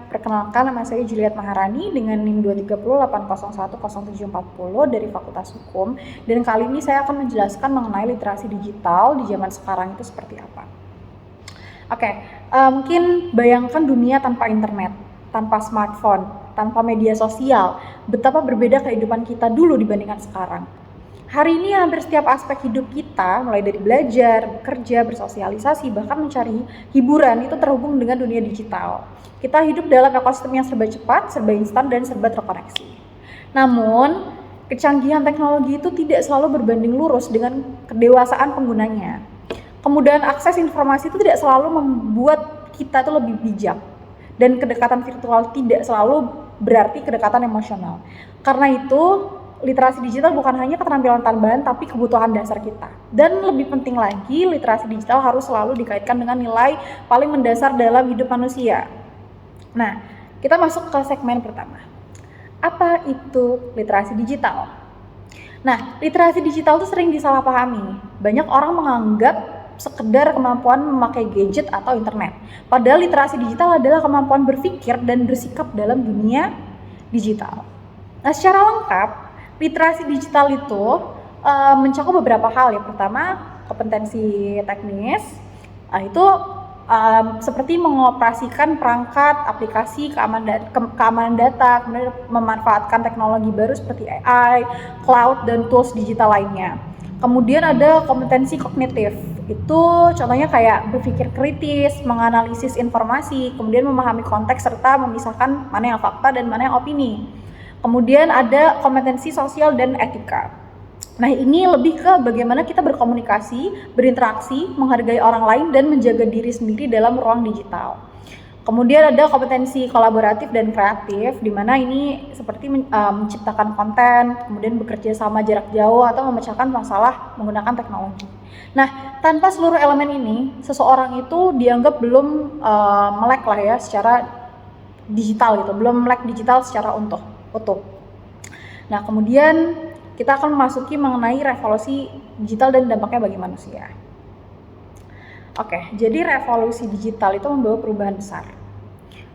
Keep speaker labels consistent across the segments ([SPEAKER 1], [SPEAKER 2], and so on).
[SPEAKER 1] perkenalkan, nama saya Juliet Maharani dengan NIM 230801070 dari Fakultas Hukum. Dan kali ini saya akan menjelaskan mengenai literasi digital di zaman sekarang itu seperti apa. Mungkin bayangkan dunia tanpa internet, tanpa smartphone, tanpa media sosial. Betapa berbeda kehidupan kita dulu dibandingkan sekarang. Hari ini hampir setiap aspek hidup kita, mulai dari belajar, bekerja, bersosialisasi, bahkan mencari hiburan, itu terhubung dengan dunia digital. Kita hidup dalam ekosistem yang serba cepat, serba instan, dan serba terkoneksi. Namun, kecanggihan teknologi itu tidak selalu berbanding lurus dengan kedewasaan penggunanya. Kemudahan akses informasi itu tidak selalu membuat kita itu lebih bijak. Dan kedekatan virtual tidak selalu berarti kedekatan emosional. Karena itu, literasi digital bukan hanya keterampilan tambahan tapi kebutuhan dasar kita. Dan lebih penting lagi, literasi digital harus selalu dikaitkan dengan nilai paling mendasar dalam hidup manusia. Nah, kita masuk ke segmen pertama. Apa itu literasi digital? Nah, literasi digital itu sering disalahpahami. Banyak orang menganggap sekedar kemampuan memakai gadget atau internet. Padahal literasi digital adalah kemampuan berpikir dan bersikap dalam dunia digital. Nah, secara lengkap, literasi digital itu mencakup beberapa hal. Yang pertama, kompetensi teknis, itu seperti mengoperasikan perangkat, aplikasi, keamanan data, kemudian memanfaatkan teknologi baru seperti AI, cloud, dan tools digital lainnya. Kemudian ada kompetensi kognitif, itu contohnya kayak berpikir kritis, menganalisis informasi, kemudian memahami konteks serta memisahkan mana yang fakta dan mana yang opini. Kemudian ada kompetensi sosial dan etika. Nah, ini lebih ke bagaimana kita berkomunikasi, berinteraksi, menghargai orang lain, dan menjaga diri sendiri dalam ruang digital. Kemudian ada kompetensi kolaboratif dan kreatif, di mana ini seperti menciptakan konten, kemudian bekerja sama jarak jauh, atau memecahkan masalah menggunakan teknologi. Nah, tanpa seluruh elemen ini, seseorang itu dianggap belum melek lah ya secara digital gitu, belum melek digital secara utuh. Nah, kemudian kita akan memasuki mengenai revolusi digital dan dampaknya bagi manusia. Jadi revolusi digital itu membawa perubahan besar.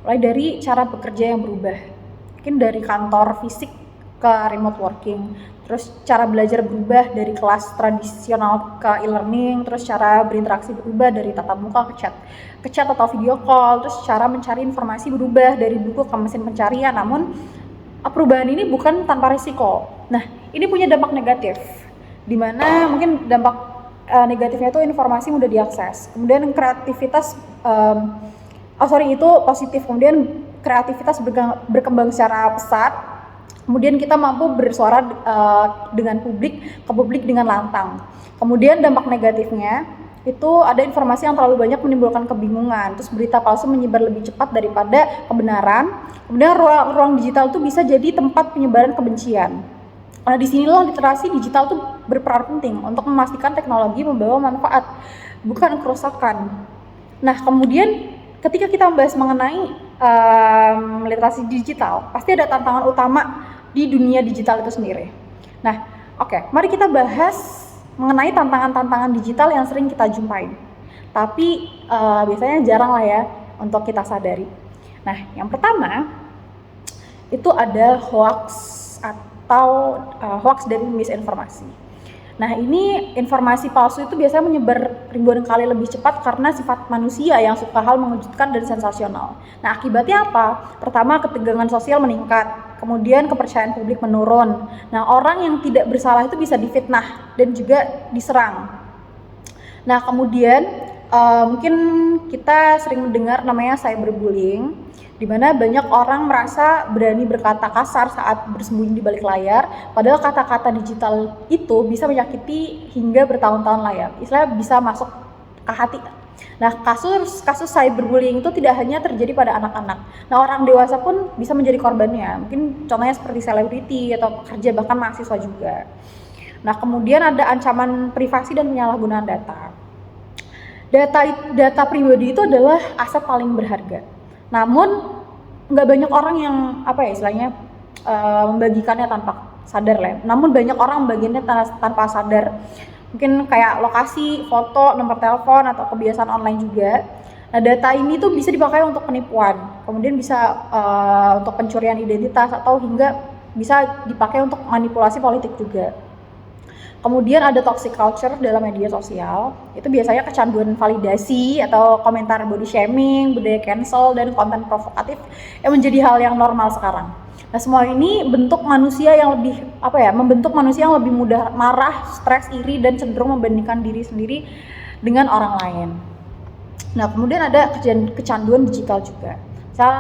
[SPEAKER 1] Mulai dari cara bekerja yang berubah, mungkin dari kantor fisik ke remote working, terus cara belajar berubah dari kelas tradisional ke e-learning, terus cara berinteraksi berubah dari tatap muka ke chat atau video call, terus cara mencari informasi berubah dari buku ke mesin pencarian. Namun perubahan ini bukan tanpa risiko. Nah, ini punya dampak negatif, di mana mungkin dampak negatifnya itu informasi mudah diakses. Kemudian kreativitas, itu positif. Kemudian kreativitas berkembang secara pesat. Kemudian kita mampu bersuara dengan ke publik dengan lantang. Kemudian dampak negatifnya itu ada informasi yang terlalu banyak menimbulkan kebingungan, terus berita palsu menyebar lebih cepat daripada kebenaran. Kemudian ruang digital itu bisa jadi tempat penyebaran kebencian. Nah, disinilah literasi digital itu berperan penting untuk memastikan teknologi membawa manfaat, bukan kerusakan. Nah, kemudian ketika kita membahas mengenai literasi digital, pasti ada tantangan utama di dunia digital itu sendiri. Nah, mari kita bahas mengenai tantangan-tantangan digital yang sering kita jumpain, tapi biasanya jarang lah ya untuk kita sadari. Nah, yang pertama itu ada hoax atau hoax dari misinformasi. Nah, ini informasi palsu itu biasanya menyebar ribuan kali lebih cepat karena sifat manusia yang suka hal mengejutkan dan sensasional. Nah, akibatnya apa? Pertama, ketegangan sosial meningkat, kemudian kepercayaan publik menurun. Nah, orang yang tidak bersalah itu bisa difitnah dan juga diserang. Nah, kemudian mungkin kita sering mendengar namanya cyberbullying, di mana banyak orang merasa berani berkata kasar saat bersembunyi di balik layar, padahal kata-kata digital itu bisa menyakiti hingga bertahun-tahun layar. Istilahnya bisa masuk ke hati. Nah, kasus cyberbullying itu tidak hanya terjadi pada anak-anak. Nah, orang dewasa pun bisa menjadi korbannya. Mungkin contohnya seperti selebriti atau pekerja, bahkan mahasiswa juga. Nah, kemudian ada ancaman privasi dan penyalahgunaan data. Data pribadi itu adalah aset paling berharga. Namun nggak banyak orang yang membagikannya tanpa sadar lah. Namun banyak orang membagikannya tanpa sadar. Mungkin kayak lokasi, foto, nomor telepon, atau kebiasaan online juga. Nah, data ini tuh bisa dipakai untuk penipuan. kemudian bisa untuk pencurian identitas atau hingga bisa dipakai untuk manipulasi politik juga. Kemudian ada toxic culture dalam media sosial, itu biasanya kecanduan validasi atau komentar body shaming, budaya cancel, dan konten provokatif yang menjadi hal yang normal sekarang. Nah, semua ini bentuk manusia yang lebih membentuk manusia yang lebih mudah marah, stres, iri, dan cenderung membandingkan diri sendiri dengan orang lain. Nah, kemudian ada kecanduan digital juga. Misal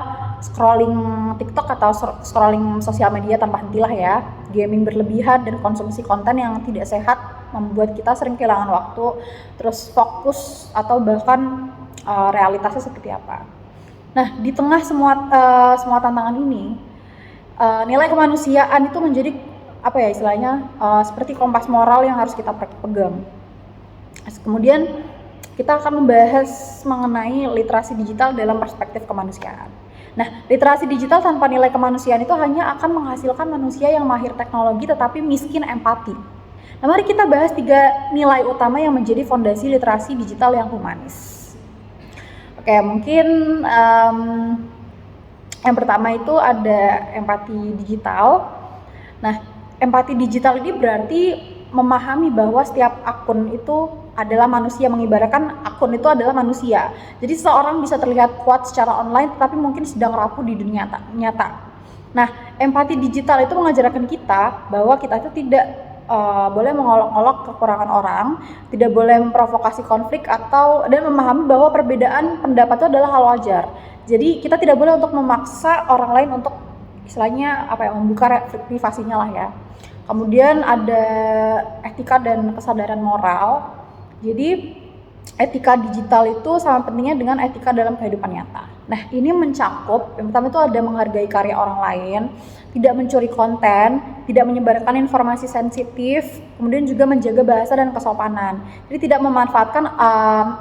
[SPEAKER 1] scrolling TikTok atau scrolling sosial media tanpa hentilah ya, gaming berlebihan dan konsumsi konten yang tidak sehat membuat kita sering kehilangan waktu, terus fokus atau bahkan realitasnya seperti apa. Nah, di tengah semua tantangan ini, nilai kemanusiaan itu menjadi seperti kompas moral yang harus kita pegang. Kemudian kita akan membahas mengenai literasi digital dalam perspektif kemanusiaan. Nah, literasi digital tanpa nilai kemanusiaan itu hanya akan menghasilkan manusia yang mahir teknologi tetapi miskin empati. Nah, mari kita bahas 3 nilai utama yang menjadi fondasi literasi digital yang humanis. Oke, mungkin yang pertama itu ada empati digital. Nah, empati digital ini berarti memahami bahwa setiap akun itu adalah manusia, mengibaratkan akun itu adalah manusia. Jadi seseorang bisa terlihat kuat secara online tetapi mungkin sedang rapuh di dunia nyata. Nah, empati digital itu mengajarkan kita bahwa kita itu tidak boleh mengolok-olok kekurangan orang, tidak boleh memprovokasi konflik dan memahami bahwa perbedaan pendapat itu adalah hal wajar. Jadi kita tidak boleh untuk memaksa orang lain untuk istilahnya membuka privasinya lah ya. Kemudian ada etika dan kesadaran moral. Jadi etika digital itu sama pentingnya dengan etika dalam kehidupan nyata. Nah, ini mencakup yang pertama itu ada menghargai karya orang lain, tidak mencuri konten, tidak menyebarkan informasi sensitif, kemudian juga menjaga bahasa dan kesopanan. Jadi tidak memanfaatkan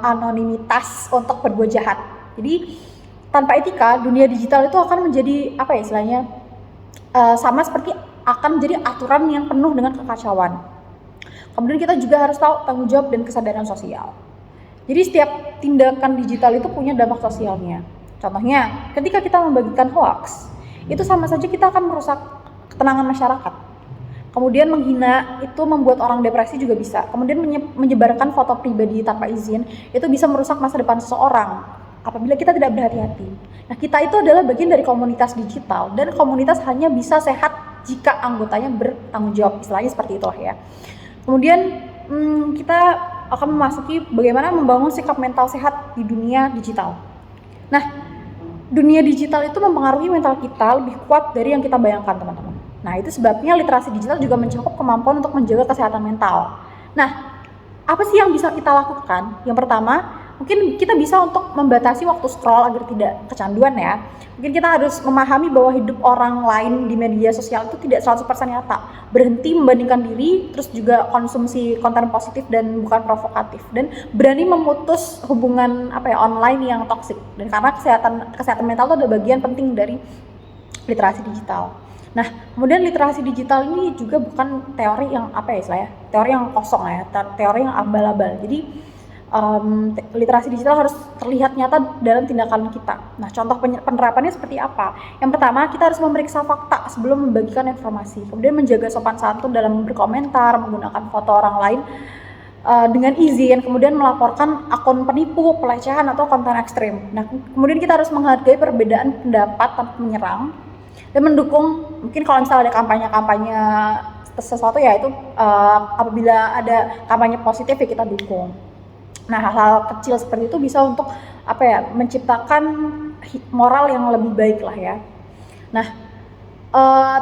[SPEAKER 1] anonimitas untuk berbuat jahat. Jadi tanpa etika, dunia digital itu akan menjadi sama seperti akan menjadi aturan yang penuh dengan kekacauan. Kemudian kita juga harus tahu tanggung jawab dan kesadaran sosial. Jadi setiap tindakan digital itu punya dampak sosialnya. Contohnya, ketika kita membagikan hoax, itu sama saja kita akan merusak ketenangan masyarakat. Kemudian menghina itu membuat orang depresi juga bisa. Kemudian menyebarkan foto pribadi tanpa izin, itu bisa merusak masa depan seseorang apabila kita tidak berhati-hati. Nah, kita itu adalah bagian dari komunitas digital dan komunitas hanya bisa sehat jika anggotanya bertanggung jawab, istilahnya seperti itulah ya. Kemudian kita akan memasuki bagaimana membangun sikap mental sehat di dunia digital. Nah, dunia digital itu mempengaruhi mental kita lebih kuat dari yang kita bayangkan, teman-teman. Nah, itu sebabnya literasi digital juga mencakup kemampuan untuk menjaga kesehatan mental. Nah, apa sih yang bisa kita lakukan? Yang pertama, mungkin kita bisa untuk membatasi waktu scroll agar tidak kecanduan ya. Mungkin kita harus memahami bahwa hidup orang lain di media sosial itu tidak 100% nyata. Berhenti membandingkan diri, terus juga konsumsi konten positif dan bukan provokatif. Dan berani memutus hubungan online yang toksik. Dan karena kesehatan mental itu adalah bagian penting dari literasi digital. Nah, kemudian literasi digital ini juga bukan teori yang teori yang kosong ya, teori yang abal-abal. Jadi literasi digital harus terlihat nyata dalam tindakan kita. Nah, contoh penerapannya seperti apa? Yang pertama, kita harus memeriksa fakta sebelum membagikan informasi. Kemudian menjaga sopan santun dalam berkomentar, menggunakan foto orang lain dengan izin, kemudian melaporkan akun penipu, pelecehan atau konten ekstrim. Nah, kemudian kita harus menghargai perbedaan pendapat tanpa menyerang dan mendukung. Mungkin kalau misalnya ada kampanye sesuatu ya itu apabila ada kampanye positif ya kita dukung. Nah, hal-hal kecil seperti itu bisa untuk menciptakan moral yang lebih baik lah ya. Nah,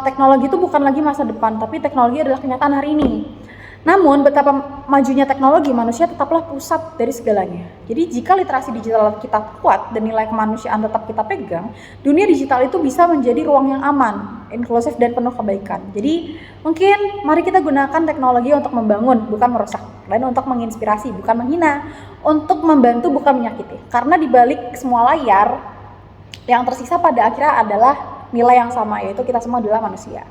[SPEAKER 1] teknologi itu bukan lagi masa depan, tapi teknologi adalah kenyataan hari ini. Namun, betapa majunya teknologi, manusia tetaplah pusat dari segalanya. Jadi, jika literasi digital kita kuat dan nilai kemanusiaan tetap kita pegang, dunia digital itu bisa menjadi ruang yang aman, inklusif, dan penuh kebaikan. Jadi, mungkin mari kita gunakan teknologi untuk membangun, bukan merusak. Dan untuk menginspirasi, bukan menghina. Untuk membantu, bukan menyakiti. Karena di balik semua layar, yang tersisa pada akhirnya adalah nilai yang sama, yaitu kita semua adalah manusia.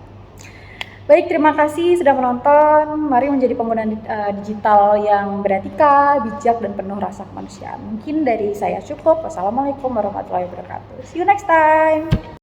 [SPEAKER 1] Baik, terima kasih sudah menonton. Mari menjadi pengguna digital yang beretika, bijak, dan penuh rasa kemanusiaan. Mungkin dari saya cukup. Wassalamualaikum warahmatullahi wabarakatuh. See you next time.